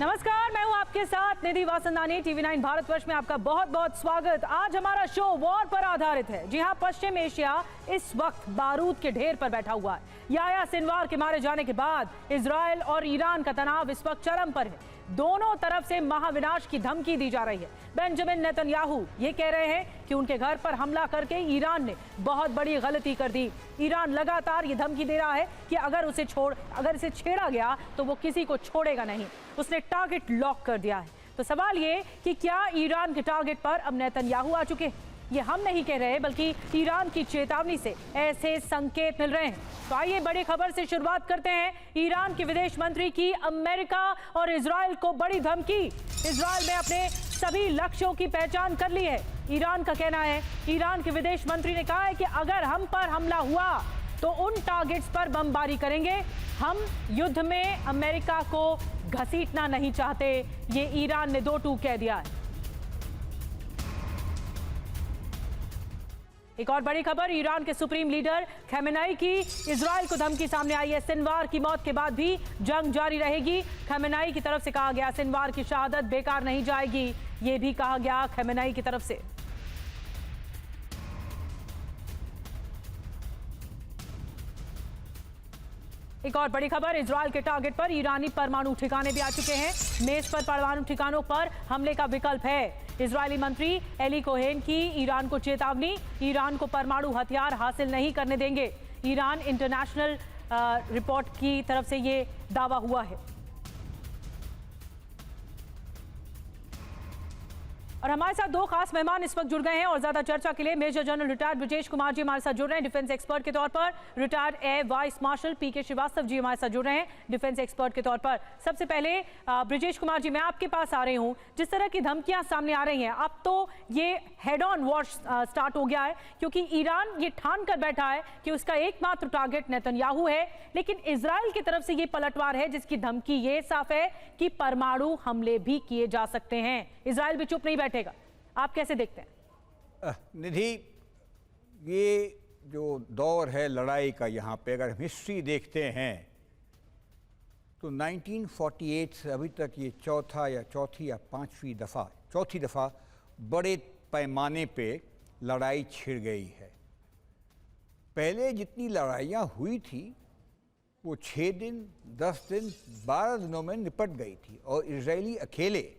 नमस्कार, मैं हूं आपके साथ निधि वासंदानी। टीवी9 भारतवर्ष में आपका बहुत बहुत स्वागत। आज हमारा शो वॉर पर आधारित है। जी हां, पश्चिम एशिया इस वक्त बारूद के ढेर पर बैठा हुआ है। याह्या सिनवार के मारे जाने के बाद इजरायल और ईरान का तनाव इस वक्त चरम पर है। दोनों तरफ से महाविनाश की धमकी दी जा रही है। बेंजामिन नेतन्याहू ये कह रहे हैं कि उनके घर पर हमला करके ईरान ने बहुत बड़ी गलती कर दी। ईरान लगातार ये धमकी दे रहा है कि अगर इसे छेड़ा गया तो वो किसी को छोड़ेगा नहीं। उसने टारगेट लॉक कर दिया है। तो सवाल ये कि क्या ईरान के टारगेट पर अब नेतन्याहू आ चुके हैं? ये हम नहीं कह रहे, बल्कि ईरान की चेतावनी से ऐसे संकेत मिल रहे हैं। तो आइए बड़ी खबर से शुरुआत करते हैं। ईरान के विदेश मंत्री की अमेरिका और इजरायल को बड़ी धमकी। इजरायल ने अपने सभी लक्ष्यों की पहचान कर ली है। ईरान का कहना है, ईरान के विदेश मंत्री ने कहा है कि अगर हम पर हमला हुआ तो उन टारगेट्स पर बमबारी करेंगे। हम युद्ध में अमेरिका को घसीटना नहीं चाहते, ये ईरान ने दो टूक कह दिया है। एक और बड़ी खबर, ईरान के सुप्रीम लीडर खमेनेई की इजरायल को धमकी सामने आई है। सिनवार की मौत के बाद भी जंग जारी रहेगी। खमेनेई की तरफ से कहा गया सिनवार की शहादत बेकार नहीं जाएगी, ये भी कहा गया खमेनेई की तरफ से। एक और बड़ी खबर, इजरायल के टारगेट पर ईरानी परमाणु ठिकाने भी आ चुके हैं। मेज पर परमाणु ठिकानों पर हमले का विकल्प है। इजरायली मंत्री एली कोहेन की ईरान को चेतावनी, ईरान को परमाणु हथियार हासिल नहीं करने देंगे। ईरान इंटरनेशनल रिपोर्ट की तरफ से ये दावा हुआ है। और हमारे साथ दो खास मेहमान इस वक्त जुड़ गए हैं और ज्यादा चर्चा के लिए major general retired Brajesh Kumar ji हमारे साथ जुड़ रहे हैं डिफेंस एक्सपर्ट के तौर पर। रिटायर्ड एयर वाइस मार्शल पीके श्रीवास्तव जी हमारे साथ जुड़ रहे हैं डिफेंस एक्सपर्ट के तौर पर। सबसे पहले ब्रजेश कुमार जी, मैं आपके पास आ रही हूं। जिस तरह की धमकियां सामने आ रही हैं, अब तो ये हेड ऑन वॉर स्टार्ट हो गया है, क्योंकि ईरान ये ठान कर बैठा है कि उसका एकमात्र टारगेट नेतन्याहू है। लेकिन इजरायल की तरफ से ये पलटवार है जिसकी धमकी ये साफ है कि परमाणु हमले भी किए जा सकते हैं। इजरायल भी चुप नहीं बैठेगा। आप कैसे देखते हैं? निधि, ये जो दौर है लड़ाई का, यहाँ पे अगर हम हिस्ट्री देखते हैं तो 1948 से अभी तक ये चौथी या चौथी दफ़ा बड़े पैमाने पे लड़ाई छिड़ गई है। पहले जितनी लड़ाइयाँ हुई थी वो 6 दिन, 10 दिन, 12 दिनों में निपट गई थी। और इजरायली अकेले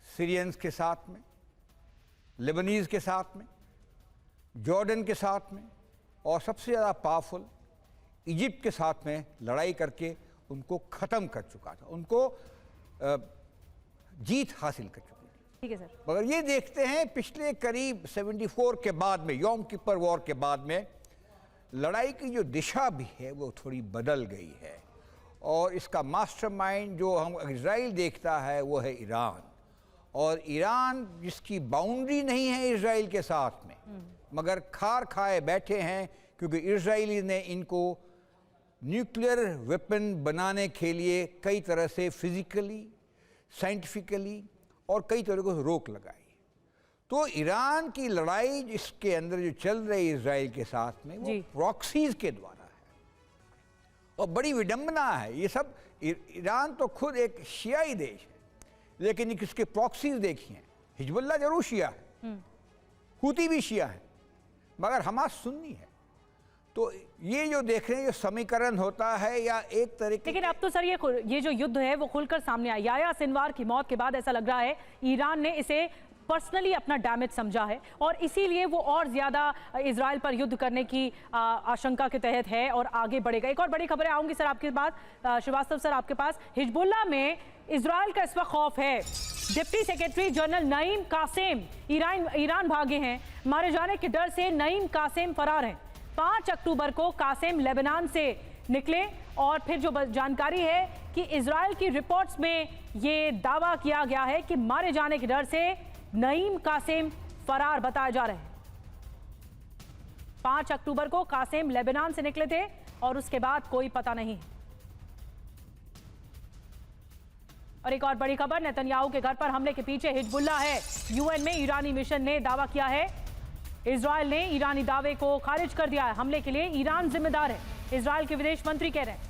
सीरियंस के साथ में, लेबनीज़ के साथ में, जॉर्डन के साथ में और सबसे ज़्यादा पावरफुल इजिप्ट के साथ में लड़ाई करके उनको ख़त्म कर चुका था, उनको जीत हासिल कर चुकी थी। ठीक है सर। मगर ये देखते हैं पिछले करीब 74 के बाद में, यौम किपर वॉर के बाद में, लड़ाई की जो दिशा भी है वो थोड़ी बदल गई है। और इसका मास्टरमाइंड जो हम इजराइल देखता है वो है ईरान। और ईरान जिसकी बाउंड्री नहीं है इजराइल के साथ में, मगर खार खाए बैठे हैं, क्योंकि इजराइली ने इनको न्यूक्लियर वेपन बनाने के लिए कई तरह से फिजिकली, साइंटिफिकली और कई तरह को रोक लगाई। तो ईरान की लड़ाई जिसके अंदर जो चल रही है इजराइल के साथ में, वो प्रॉक्सीज के द्वारा है। और बड़ी विडंबना है ये सब। ईरान तो खुद एक शियाई देश है, लेकिन इसके प्रॉक्सीज देखिए, हिजबुल्लाह जरूर शिया है, हूती भी शिया है, मगर हमास सुन्नी है। तो ये जो देख रहे हैं, जो समीकरण होता है या एक तरीके। लेकिन अब तो सर ये जो युद्ध है वो खुलकर सामने आया। याह्या सिनवार की मौत के बाद ऐसा लग रहा है ईरान ने इसे पर्सनली अपना डैमेज समझा है और इसीलिए वो और ज्यादा इजराइल पर युद्ध करने की आशंका के तहत है और आगे बढ़ेगा। एक और बड़ी खबरें आऊंगी सर आपके पास, श्रीवास्तव सर आपके पास। हिजबुल्लाह में इजराइल का इस वक्त खौफ है। Deputy secretary general Naeem Qassam Iran भागे हैं। मारे जाने के डर से नईम कासेम फरार हैं। 5 अक्टूबर को कासेम लेबनान से निकले और फिर जो जानकारी है कि इजराइल की रिपोर्ट्स में ये दावा किया गया है कि मारे जाने के डर से नईम कासेम फरार बताए जा रहे हैं। 5 अक्टूबर को कासेम लेबनान से निकले थे और उसके बाद कोई पता नहीं। और एक और बड़ी खबर, नेतन्याहू के घर पर हमले के पीछे हिजबुल्लाह है। यूएन में ईरानी मिशन ने दावा किया है इजरायल ने ईरानी दावे को खारिज कर दिया है। हमले के लिए ईरान जिम्मेदार है, इजरायल के विदेश मंत्री कह रहे हैं।